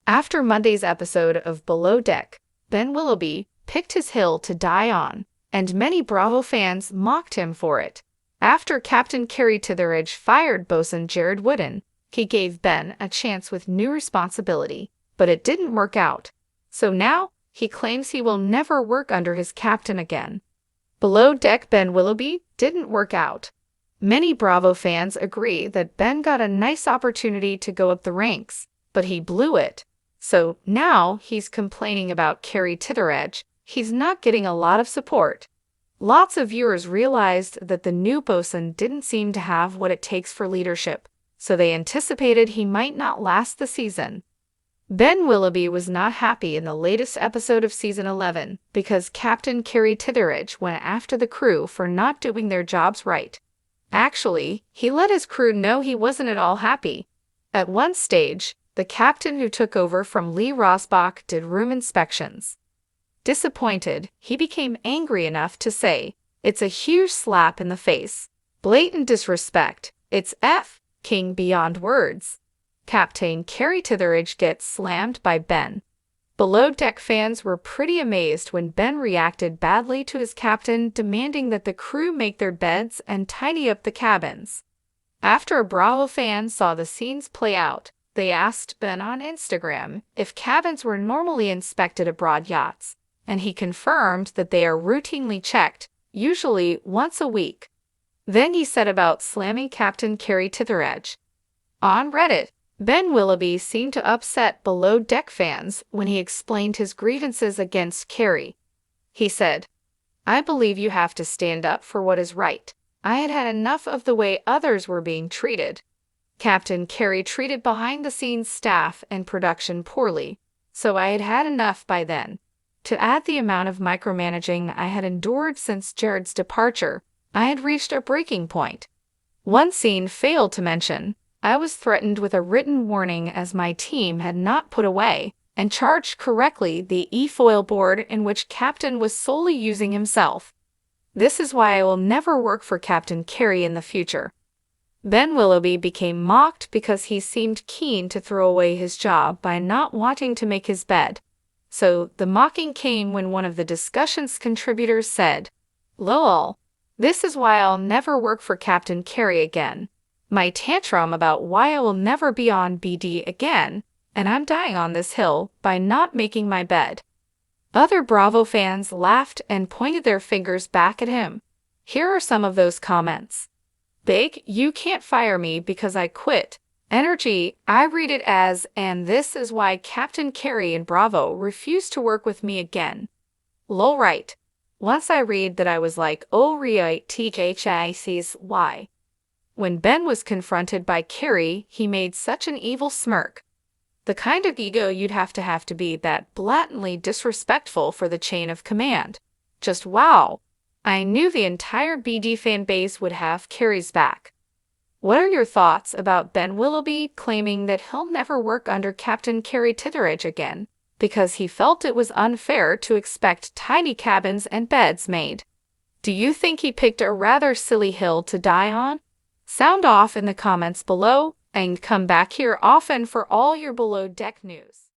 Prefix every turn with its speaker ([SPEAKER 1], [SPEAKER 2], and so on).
[SPEAKER 1] After Monday's episode of Below Deck, Ben Willoughby picked his hill to die on, and many Bravo fans mocked him for it. After Captain Carey Titheridge fired Bosun Jared Wooden, he gave Ben a chance with new responsibility, but it didn't work out. So now, he claims he will never work under his captain again. Below Deck Ben Willoughby didn't work out. Many Bravo fans agree that Ben got a nice opportunity to go up the ranks, but he blew it. So now he's complaining about Carey Titheridge. He's not getting a lot of support. Lots of viewers realized that the new bosun didn't seem to have what it takes for leadership, so they anticipated he might not last the season. Ben Willoughby was not happy in the latest episode of Season 11 because Captain Carey Titheridge went after the crew for not doing their jobs right. Actually, he let his crew know he wasn't at all happy. At one stage, the captain who took over from Lee Rosbach did room inspections. Disappointed, he became angry enough to say, "It's a huge slap in the face. Blatant disrespect. It's King beyond words." Captain Carey Titheridge gets slammed by Ben. Below Deck fans were pretty amazed when Ben reacted badly to his captain, demanding that the crew make their beds and tidy up the cabins. After a Bravo fan saw the scenes play out, they asked Ben on Instagram if cabins were normally inspected aboard yachts, and he confirmed that they are routinely checked, usually once a week. Then he said about slamming Captain Carey Titheridge. On Reddit, Ben Willoughby seemed to upset Below Deck fans when he explained his grievances against Carey. He said, "I believe you have to stand up for what is right. I had had enough of the way others were being treated. Captain Carey treated behind-the-scenes staff and production poorly, so I had had enough by then. To add the amount of micromanaging I had endured since Jared's departure, I had reached a breaking point. One scene failed to mention, I was threatened with a written warning as my team had not put away and charged correctly the e-foil board in which Captain was solely using himself. This is why I will never work for Captain Carey in the future." Ben Willoughby became mocked because he seemed keen to throw away his job by not wanting to make his bed. So the mocking came when one of the discussion's contributors said, "Lol, this is why I'll never work for Captain Carey again. My tantrum about why I will never be on BD again, and I'm dying on this hill by not making my bed." Other Bravo fans laughed and pointed their fingers back at him. Here are some of those comments. Big, you can't fire me because I quit. Energy, I read it as, and this is why Captain Carey and Bravo refused to work with me again. Lol, right. Once I read that I was like, oh right, THICs, why? When Ben was confronted by Carey, he made such an evil smirk. The kind of ego you'd have to be that blatantly disrespectful for the chain of command. Just wow. I knew the entire BD fan base would have Carey's back. What are your thoughts about Ben Willoughby claiming that he'll never work under Captain Carey Titheridge again because he felt it was unfair to expect tiny cabins and beds made? Do you think he picked a rather silly hill to die on? Sound off in the comments below and come back here often for all your Below Deck news.